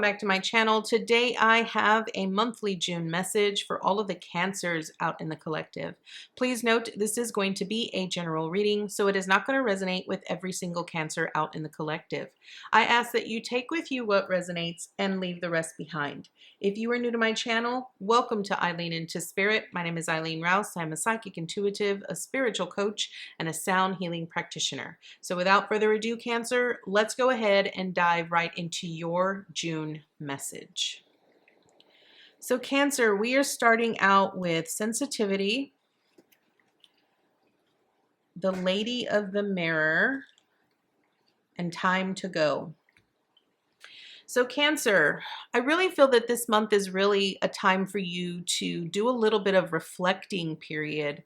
back to my channel. Today I have a monthly June message for all of the Cancers out in the collective. Please note this is going to be a general reading, so it is not going to resonate with every single Cancer out in the collective. I ask that you take with you what resonates and leave the rest behind. If you are new to my channel, welcome to Eileen Into Spirit. My name is Eileen Rouse. I'm a psychic intuitive, a spiritual coach, and a sound healing practitioner. So without further ado, Cancer, let's go ahead and dive right into your June message. So Cancer, we are starting out with sensitivity, the Lady of the Mirror, and time to go. So Cancer, I really feel that this month is really a time for you to do a little bit of reflecting period.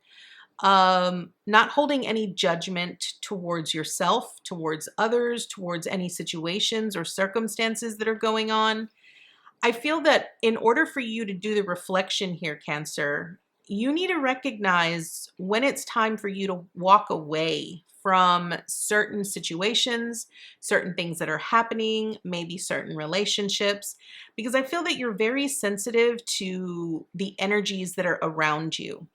Not holding any judgment towards yourself, towards others, towards any situations or circumstances that are going on. I feel that in order for you to do the reflection here, Cancer, you need to recognize when it's time for you to walk away from certain situations, certain things that are happening, maybe certain relationships, because I feel that you're very sensitive to the energies that are around you.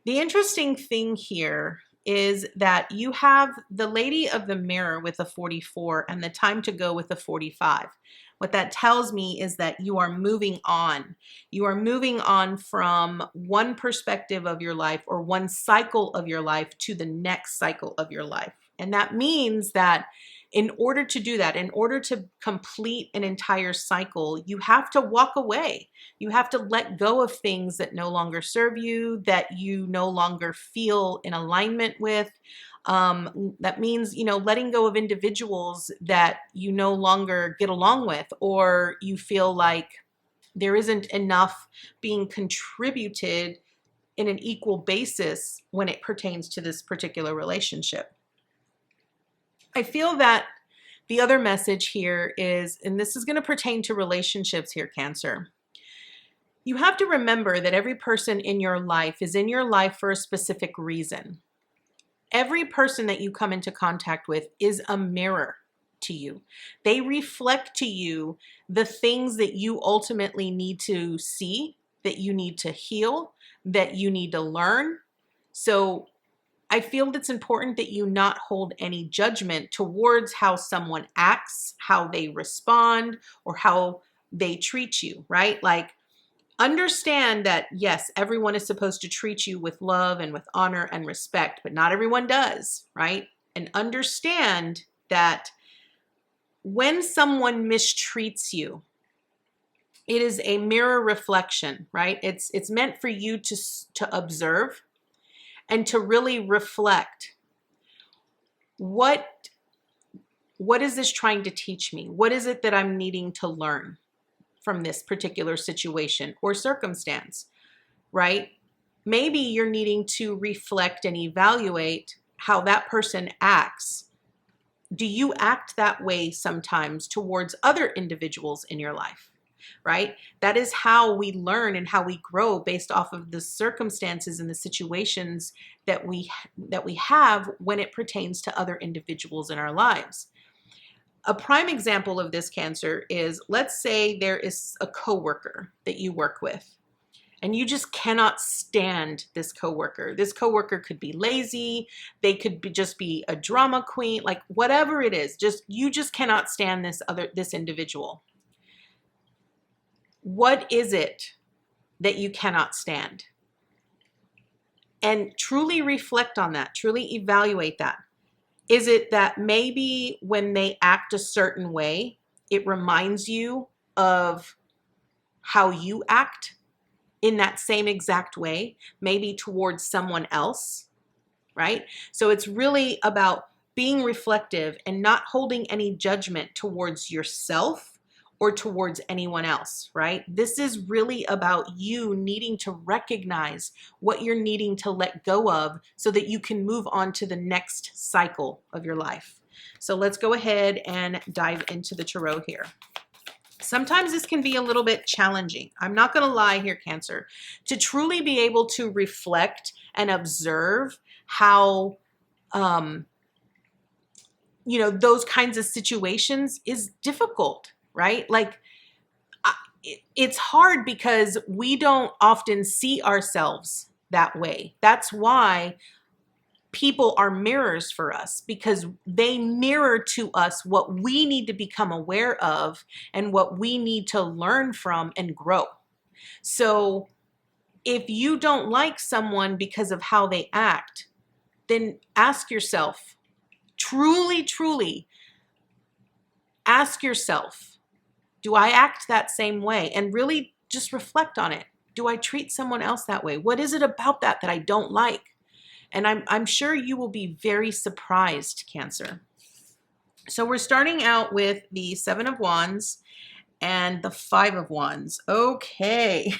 The interesting thing here is that you have the Lady of the Mirror with a 44 and the time to go with a 45. What that tells me is that you are moving on. You are moving on from one perspective of your life or one cycle of your life to the next cycle of your life. And that means that in order to do that, in order to complete an entire cycle, you have to walk away. You have to let go of things that no longer serve you, that you no longer feel in alignment with. That means, letting go of individuals that you no longer get along with, or you feel like there isn't enough being contributed in an equal basis when it pertains to this particular relationship. I feel that the other message here is, and this is going to pertain to relationships here, Cancer. You have to remember that every person in your life is in your life for a specific reason. Every person that you come into contact with is a mirror to you. They reflect to you the things that you ultimately need to see, that you need to heal, that you need to learn. So I feel it's important that you not hold any judgment towards how someone acts, how they respond, or how they treat you, right? Like, understand that, yes, everyone is supposed to treat you with love and with honor and respect, but not everyone does, right? And understand that when someone mistreats you, it is a mirror reflection, right? It's meant for you to observe and to really reflect. What is this trying to teach me? What is it that I'm needing to learn from this particular situation or circumstance, right? Maybe you're needing to reflect and evaluate how that person acts. Do you act that way sometimes towards other individuals in your life, right? That is how we learn and how we grow, based off of the circumstances and the situations that we have when it pertains to other individuals in our lives. A prime example of this, Cancer, is, let's say there is a coworker that you work with and you just cannot stand this coworker. This coworker could be lazy, they could just be a drama queen, like whatever it is, you just cannot stand this individual. What is it that you cannot stand? And truly reflect on that, truly evaluate that. Is it that maybe when they act a certain way, it reminds you of how you act in that same exact way, maybe towards someone else, right? So it's really about being reflective and not holding any judgment towards yourself or towards anyone else, right? This is really about you needing to recognize what you're needing to let go of so that you can move on to the next cycle of your life. So let's go ahead and dive into the tarot here. Sometimes this can be a little bit challenging. I'm not going to lie here, Cancer. To truly be able to reflect and observe how those kinds of situations is difficult, right? Like, it's hard because we don't often see ourselves that way. That's why people are mirrors for us, because they mirror to us what we need to become aware of and what we need to learn from and grow. So if you don't like someone because of how they act, then ask yourself, truly ask yourself, do I act that same way? And really just reflect on it. Do I treat someone else that way? What is it about that I don't like? And I'm sure you will be very surprised, Cancer. So we're starting out with the Seven of Wands and the Five of Wands. Okay.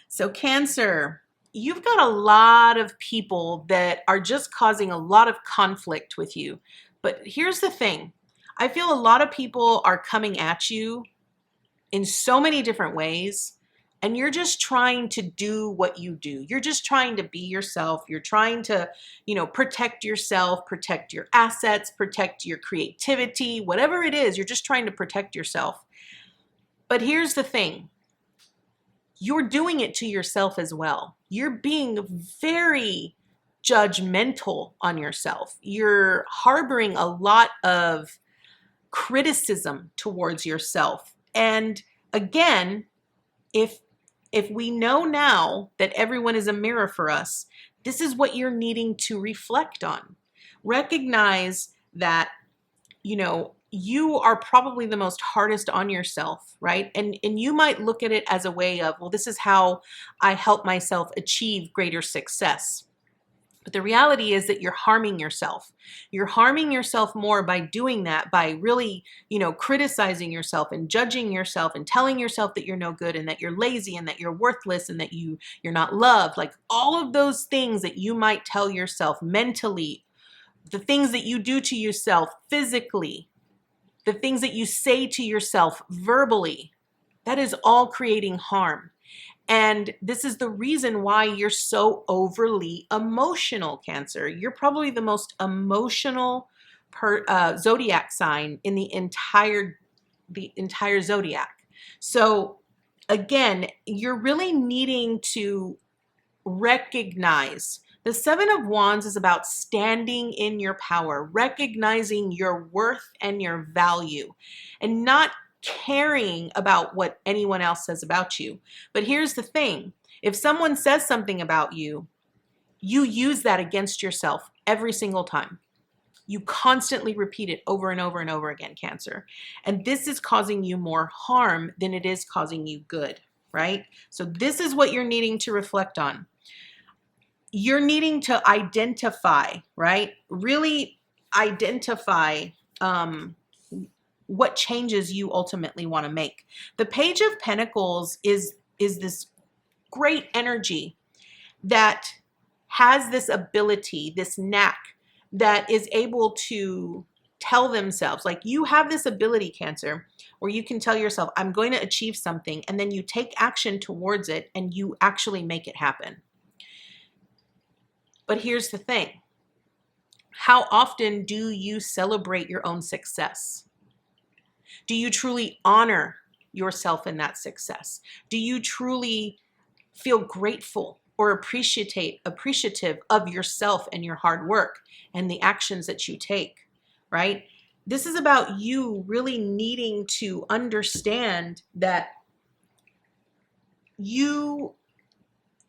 So Cancer, you've got a lot of people that are just causing a lot of conflict with you. But here's the thing. I feel a lot of people are coming at you in so many different ways, and you're just trying to do what you do. You're just trying to be yourself. You're trying to, protect yourself, protect your assets, protect your creativity, whatever it is, you're just trying to protect yourself. But here's the thing. You're doing it to yourself as well. You're being very judgmental on yourself. You're harboring a lot of criticism towards yourself. And again, if we know now that everyone is a mirror for us, this is what you're needing to reflect on. Recognize that, you are probably the most hardest on yourself, right? And you might look at it as a way of, well, this is how I help myself achieve greater success. But the reality is that you're harming yourself. You're harming yourself more by doing that, by really, criticizing yourself and judging yourself and telling yourself that you're no good and that you're lazy and that you're worthless and that you're not loved. Like all of those things that you might tell yourself mentally, the things that you do to yourself physically, the things that you say to yourself verbally, that is all creating harm. And this is the reason why you're so overly emotional, Cancer. You're probably the most emotional zodiac sign in the entire zodiac. So again, you're really needing to recognize. The Seven of Wands is about standing in your power, recognizing your worth and your value, and not caring about what anyone else says about you. But here's the thing. If someone says something about you, you use that against yourself every single time. You constantly repeat it over and over and over again, Cancer. And this is causing you more harm than it is causing you good, right? So this is what you're needing to reflect on. You're needing to identify, right? Really identify what changes you ultimately want to make. The Page of Pentacles is this great energy that has this ability, this knack, that is able to tell themselves, like you have this ability, Cancer, where you can tell yourself, I'm going to achieve something, and then you take action towards it and you actually make it happen. But here's the thing. How often do you celebrate your own success? Do you truly honor yourself in that success? Do you truly feel grateful or appreciative of yourself and your hard work and the actions that you take, right? This is about you really needing to understand that you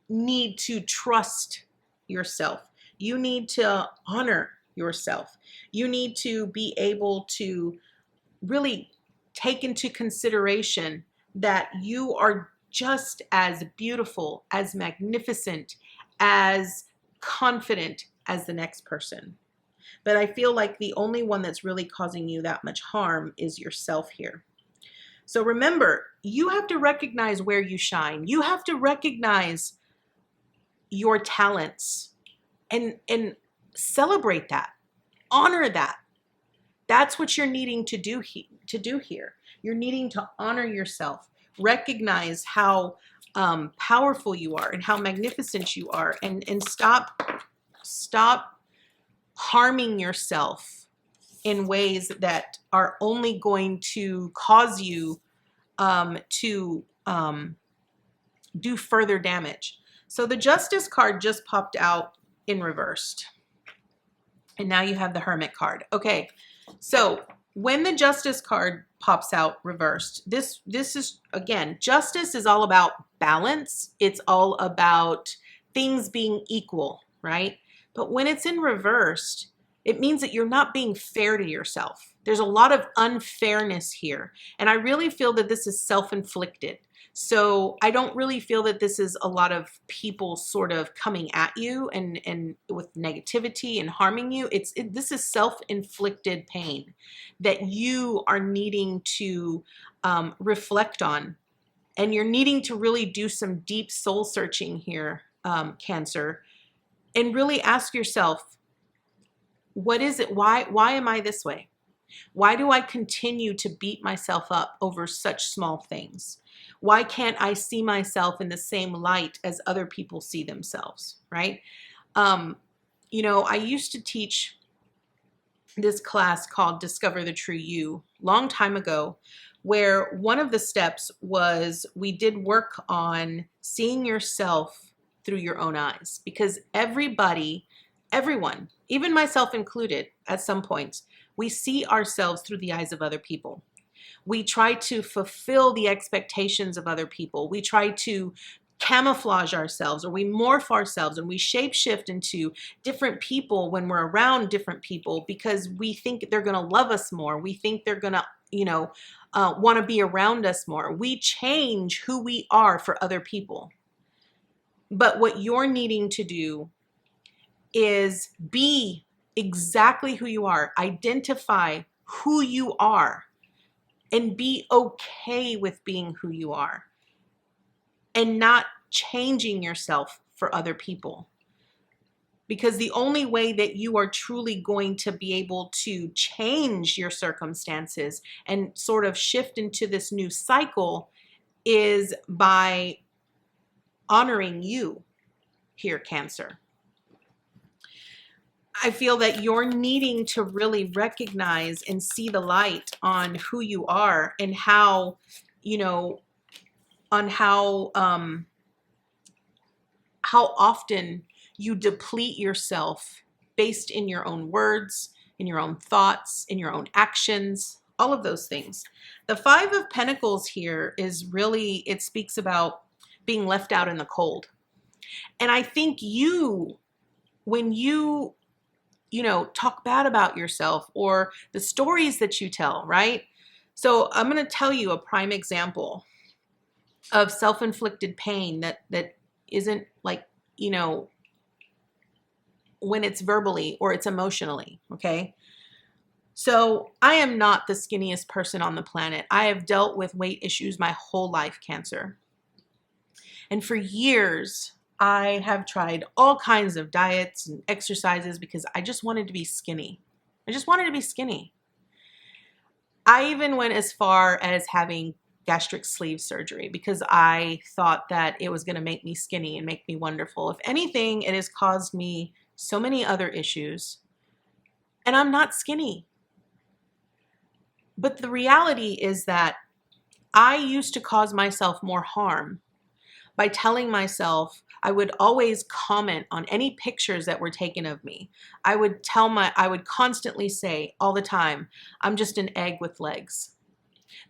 need to trust yourself. You need to honor yourself. You need to be able to really take into consideration that you are just as beautiful, as magnificent, as confident as the next person. But I feel like the only one that's really causing you that much harm is yourself here. So remember, you have to recognize where you shine. You have to recognize your talents and celebrate that, honor that. That's what you're needing to do here. You're needing to honor yourself, recognize how powerful you are and how magnificent you are, and stop harming yourself in ways that are only going to cause you to do further damage. So the Justice card just popped out in reversed. And now you have the Hermit card. Okay, so when the Justice card pops out reversed, this is, again, justice is all about balance. It's all about things being equal, right? But when it's in reversed, it means that you're not being fair to yourself. There's a lot of unfairness here. And I really feel that this is self-inflicted. So I don't really feel that this is a lot of people sort of coming at you and with negativity and harming you. This is self-inflicted pain that you are needing to reflect on. And you're needing to really do some deep soul searching here, Cancer, and really ask yourself, what is it? Why am I this way? Why do I continue to beat myself up over such small things? Why can't I see myself in the same light as other people see themselves, right? You know, I used to teach this class called Discover the True You long time ago, where one of the steps was we did work on seeing yourself through your own eyes, because everyone, even myself included, at some points, we see ourselves through the eyes of other people. We try to fulfill the expectations of other people. We try to camouflage ourselves, or we morph ourselves, and we shapeshift into different people when we're around different people because we think they're going to love us more. We think they're going to, want to be around us more. We change who we are for other people. But what you're needing to do is be exactly who you are. Identify who you are and be okay with being who you are and not changing yourself for other people. Because the only way that you are truly going to be able to change your circumstances and sort of shift into this new cycle is by honoring you here, Cancer. I feel that you're needing to really recognize and see the light on who you are and how, on how often you deplete yourself based in your own words, in your own thoughts, in your own actions, all of those things. The Five of Pentacles here is really, it speaks about being left out in the cold. And I think when you talk bad about yourself or the stories that you tell, right? So I'm going to tell you a prime example of self-inflicted pain that isn't like, when it's verbally or it's emotionally, okay? So I am not the skinniest person on the planet. I have dealt with weight issues my whole life, Cancer. And for years, I have tried all kinds of diets and exercises because I just wanted to be skinny. I just wanted to be skinny. I even went as far as having gastric sleeve surgery because I thought that it was going to make me skinny and make me wonderful. If anything, it has caused me so many other issues, and I'm not skinny. But the reality is that I used to cause myself more harm by telling myself, I would always comment on any pictures that were taken of me. I would constantly say all the time, I'm just an egg with legs,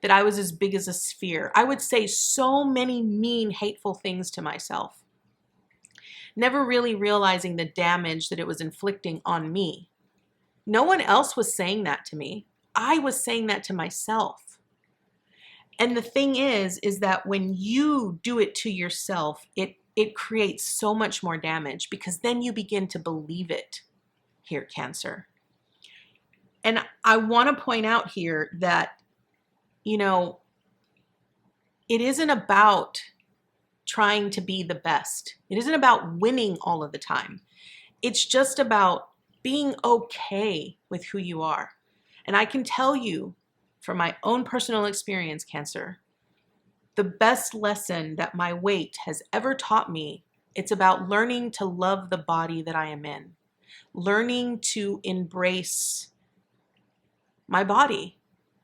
that I was as big as a sphere. I would say so many mean, hateful things to myself, never really realizing the damage that it was inflicting on me. No one else was saying that to me. I was saying that to myself. And the thing is that when you do it to yourself, it creates so much more damage because then you begin to believe it here, Cancer. And I want to point out here that, it isn't about trying to be the best. It isn't about winning all of the time. It's just about being okay with who you are. And I can tell you from my own personal experience, Cancer, the best lesson that my weight has ever taught me, it's about learning to love the body that I am in, learning to embrace my body,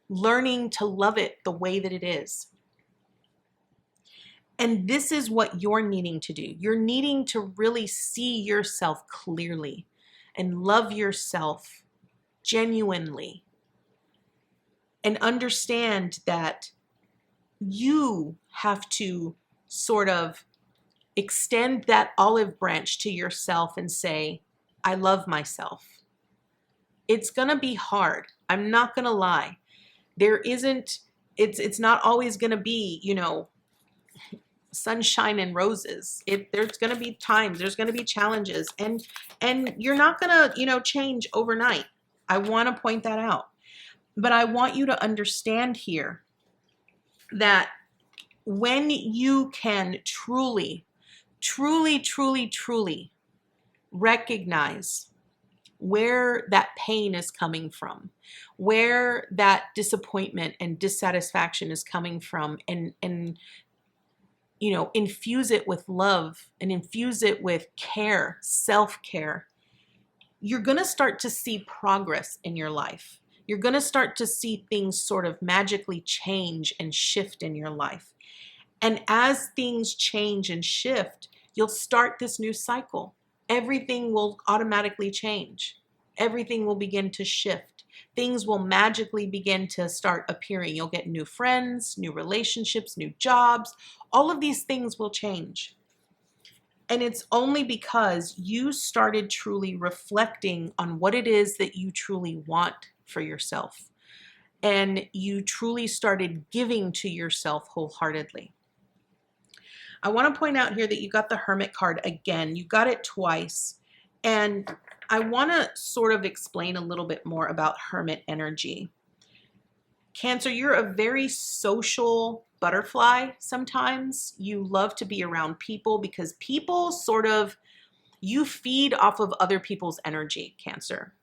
learning to love it the way that it is. And this is what you're needing to do. You're needing to really see yourself clearly and love yourself genuinely and understand that you have to sort of extend that olive branch to yourself and say, I love myself. It's going to be hard. I'm not going to lie. It's not always going to be, sunshine and roses. There's going to be times, there's going to be challenges, and you're not going to, change overnight. I want to point that out. But I want you to understand here that when you can truly, truly, truly, truly recognize where that pain is coming from, where that disappointment and dissatisfaction is coming from, and infuse it with love and infuse it with care, self-care, you're going to start to see progress in your life. You're going to start to see things sort of magically change and shift in your life. And as things change and shift, you'll start this new cycle. Everything will automatically change. Everything will begin to shift. Things will magically begin to start appearing. You'll get new friends, new relationships, new jobs. All of these things will change. And it's only because you started truly reflecting on what it is that you truly want for yourself. And you truly started giving to yourself wholeheartedly. I want to point out here that you got the Hermit card again. You got it twice. And I want to sort of explain a little bit more about Hermit energy. Cancer, you're a very social butterfly sometimes. You love to be around people because people you feed off of other people's energy, Cancer.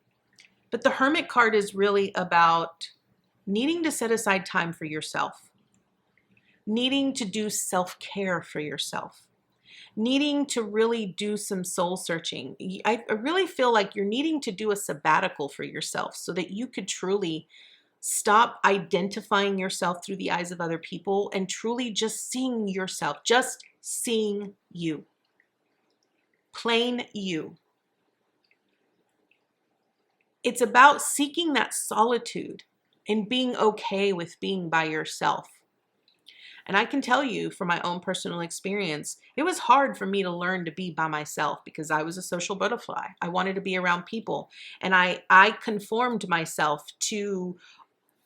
But the Hermit card is really about needing to set aside time for yourself, needing to do self-care for yourself, needing to really do some soul searching. I really feel like you're needing to do a sabbatical for yourself so that you could truly stop identifying yourself through the eyes of other people and truly just seeing yourself, just seeing you. Plain you. It's about seeking that solitude and being okay with being by yourself. And I can tell you from my own personal experience, it was hard for me to learn to be by myself because I was a social butterfly. I wanted to be around people. And I conformed myself to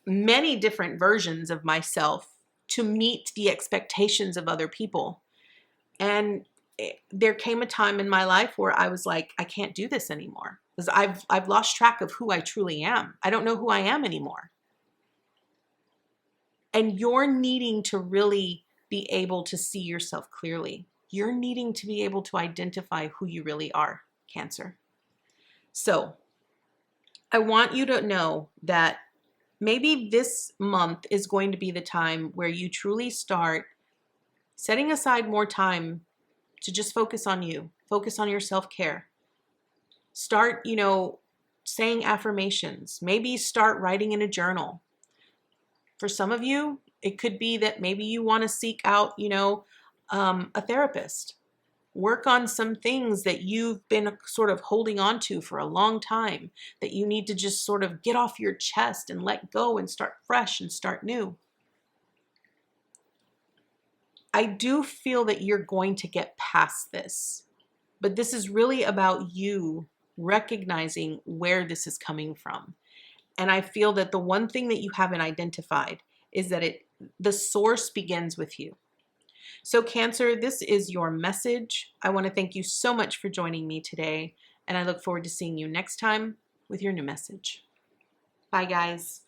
many different versions of myself to meet the expectations of other people. And there came a time in my life where I was like, I can't do this anymore because I've lost track of who I truly am. I don't know who I am anymore. And you're needing to really be able to see yourself clearly. You're needing to be able to identify who you really are, Cancer. So I want you to know that maybe this month is going to be the time where you truly start setting aside more time to just focus on you, focus on your self-care. Start, saying affirmations. Maybe start writing in a journal. For some of you, it could be that maybe you want to seek out, a therapist. Work on some things that you've been sort of holding on to for a long time that you need to just sort of get off your chest and let go and start fresh and start new. I do feel that you're going to get past this, but this is really about you recognizing where this is coming from. And I feel that the one thing that you haven't identified is that the source begins with you. So Cancer, this is your message. I want to thank you so much for joining me today, and I look forward to seeing you next time with your new message. Bye, guys.